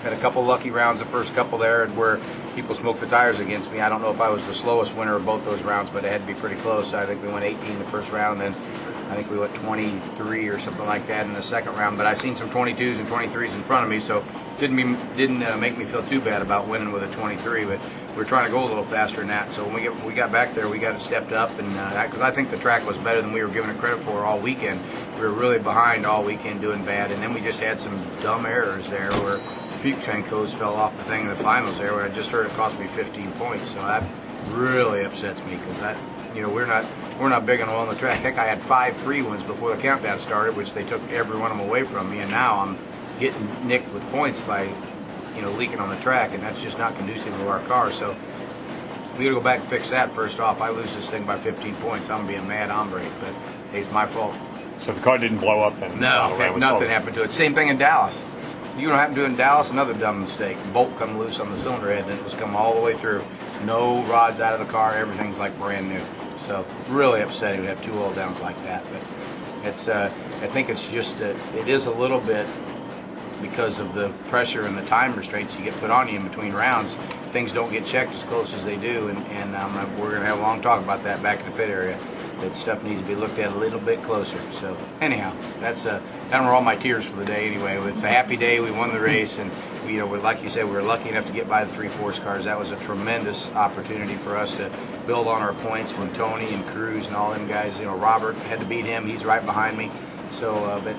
Had a couple lucky rounds, the first couple there, where people smoked the tires against me. I don't know if I was the slowest winner of both those rounds, but it had to be pretty close. I think we went 18 the first round, and then I think we went 23 or something like that in the second round. But I seen some 22s and 23s in front of me, so didn't make me feel too bad about winning with a 23. But we were trying to go a little faster than that. So when we got back there, we got it stepped up, and because I think the track was better than we were giving it credit for all weekend. We were really behind all weekend doing bad, and then we just had some dumb errors there where fuel tank hose fell off the thing in the finals there, where I just heard it cost me 15 points. So that really upsets me, because that, we're not big on oil on the track. Heck, I had 5 free ones before the countdown started, which they took every one of them away from me, and now I'm getting nicked with points by leaking on the track, and that's just not conducive to our car. So we got to go back and fix that. First off, I lose this thing by 15 points, I'm gonna be a mad hombre, but it's my fault. So the car didn't blow up then? No, nothing happened to it. Same thing in Dallas. You know what happened to it in Dallas? Another dumb mistake. Bolt come loose on the cylinder head, and it was coming all the way through. No rods out of the car. Everything's like brand new. So really upsetting to have 2 oil downs like that. But it's, I think it's just that it is a little bit because of the pressure and the time restraints you get put on you in between rounds. Things don't get checked as close as they do, and we're going to have a long talk about that back in the pit area. That stuff needs to be looked at a little bit closer. So anyhow, that's that were all my tears for the day. Anyway, it's a happy day. We won the race, and like you said, we were lucky enough to get by the 3 force cars. That was a tremendous opportunity for us to build on our points when Tony and Cruz and all them guys. Robert had to beat him. He's right behind me. So, but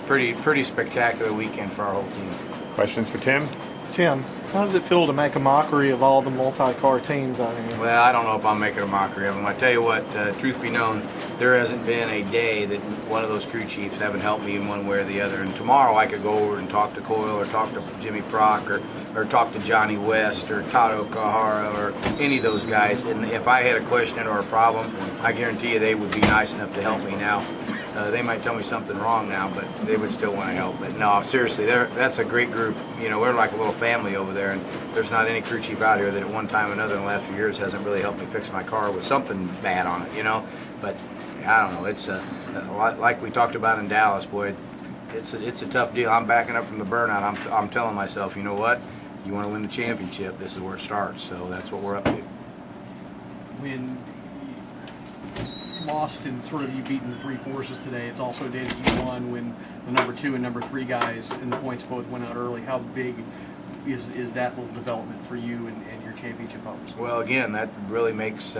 pretty spectacular weekend for our whole team. Questions for Tim? Tim, how does it feel to make a mockery of all the multi-car teams out here? Well, I don't know if I'm making a mockery of them. I tell you what, truth be known, there hasn't been a day that one of those crew chiefs haven't helped me in one way or the other. And tomorrow I could go over and talk to Coyle or talk to Jimmy Prock or talk to Johnny West or Todd Okahara or any of those guys. And if I had a question or a problem, I guarantee you they would be nice enough to help me now. They might tell me something wrong now, but they would still want to help. But no, seriously, that's a great group. We're like a little family over there, and there's not any crew chief out here that at one time or another in the last few years hasn't really helped me fix my car with something bad on it, But I don't know. It's like we talked about in Dallas, boy. It's a tough deal. I'm backing up from the burnout. I'm telling myself, you know what? You want to win the championship, this is where it starts. So that's what we're up to. When lost and sort of you beaten the 3 forces today, it's also a day that you won when the number 2 and number 3 guys in the points both went out early. How big is that little development for you and your championship hopes? Well, again, that really makes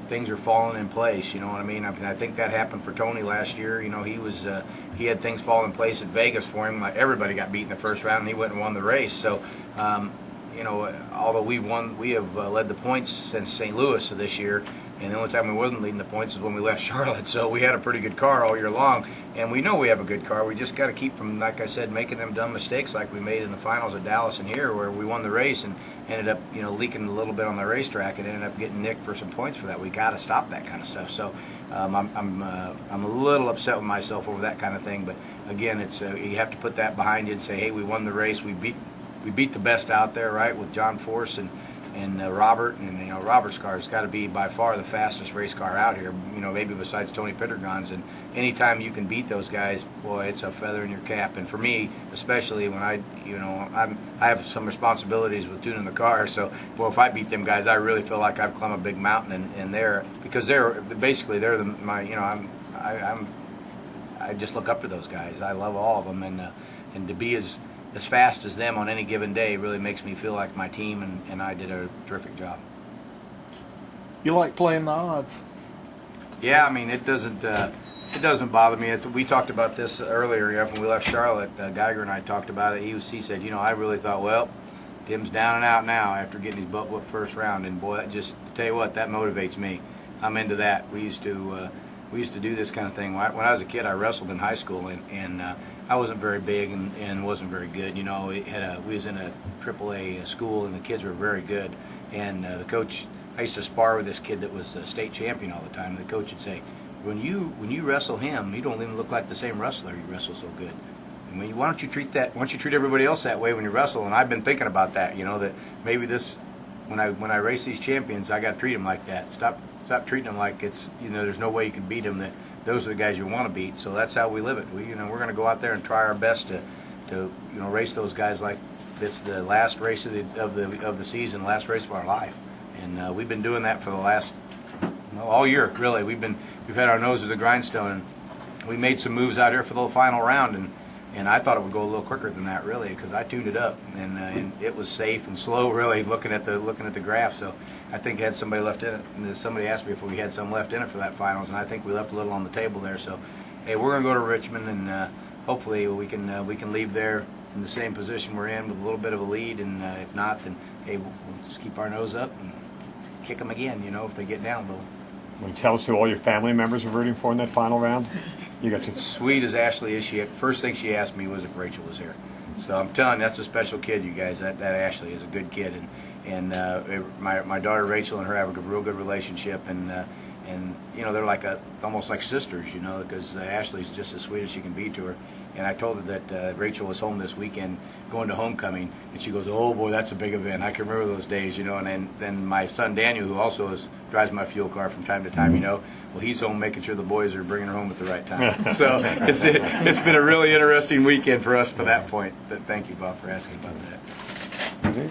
things are falling in place. You know what I mean? I think that happened for Tony last year. He had things fall in place at Vegas for him. Like everybody got beat in the first round, and he went and won the race. So, although we have led the points since St. Louis this year. And the only time we wasn't leading the points is when we left Charlotte. So we had a pretty good car all year long, and we know we have a good car. We just got to keep from, like I said, making them dumb mistakes like we made in the finals at Dallas and here, where we won the race and ended up, leaking a little bit on the racetrack and ended up getting nicked for some points for that. We got to stop that kind of stuff. So I'm a little upset with myself over that kind of thing. But again, it's you have to put that behind you and say, hey, we won the race. We beat the best out there, right, with John Force and Robert, and Robert's car has got to be by far the fastest race car out here, maybe besides Tony Pittergon's. And anytime you can beat those guys, boy, it's a feather in your cap. And for me, especially when I have some responsibilities with tuning the car, so boy, if I beat them guys, I really feel like I've climbed a big mountain in there, because they're I just look up to those guys. I love all of them, and to be as fast as them on any given day really makes me feel like my team and I did a terrific job. You like playing the odds? Yeah, I mean, it doesn't bother me. We talked about this earlier when we left Charlotte. Geiger and I talked about it. He said, I really thought, well, Tim's down and out now after getting his butt whooped first round, and boy, to tell you what, that motivates me. I'm into that. We used to do this kind of thing. When I was a kid, I wrestled in high school, and I wasn't very big and wasn't very good. We was in a AAA school, and the kids were very good. And the coach, I used to spar with this kid that was a state champion all the time. And the coach would say, when you wrestle him, you don't even look like the same wrestler. You wrestle so good. I mean, why don't you treat everybody else that way when you wrestle? And I've been thinking about that. That maybe when I race these champions, I got to treat them like that. Stop treating them like it's there's no way you can beat them. That those are the guys you want to beat. So that's how we live it. We're going to go out there and try our best to to race those guys like it's the last race of the season, last race of our life, and we've been doing that for the last all year really. We've had our nose to the grindstone, and we made some moves out here for the final round, and I thought it would go a little quicker than that really, because I tuned it up, and it was safe and slow really looking at the graph. So I think it had somebody left in it, and somebody asked me if we had some left in it for that finals, and I think we left a little on the table there. So hey, we're gonna go to Richmond, and hopefully we can leave there in the same position we're in with a little bit of a lead, and if not, then hey, we'll just keep our nose up and kick them again, if they get down a little. Will you tell us who all your family members are rooting for in that final round? You got to. Sweet as Ashley is, first thing she asked me was if Rachel was here. So I'm telling you, that's a special kid, you guys. That Ashley is a good kid, and my daughter Rachel and her have a real good relationship, and they're like almost like sisters, because Ashley's just as sweet as she can be to her. And I told her that Rachel was home this weekend going to homecoming, and she goes, "Oh boy, that's a big event. I can remember those days, And then my son Daniel, who also drives my fuel car from time to time, well, he's home making sure the boys are bringing her home at the right time. So it's been a really interesting weekend for us for that point. But thank you, Bob, for asking about that. Okay.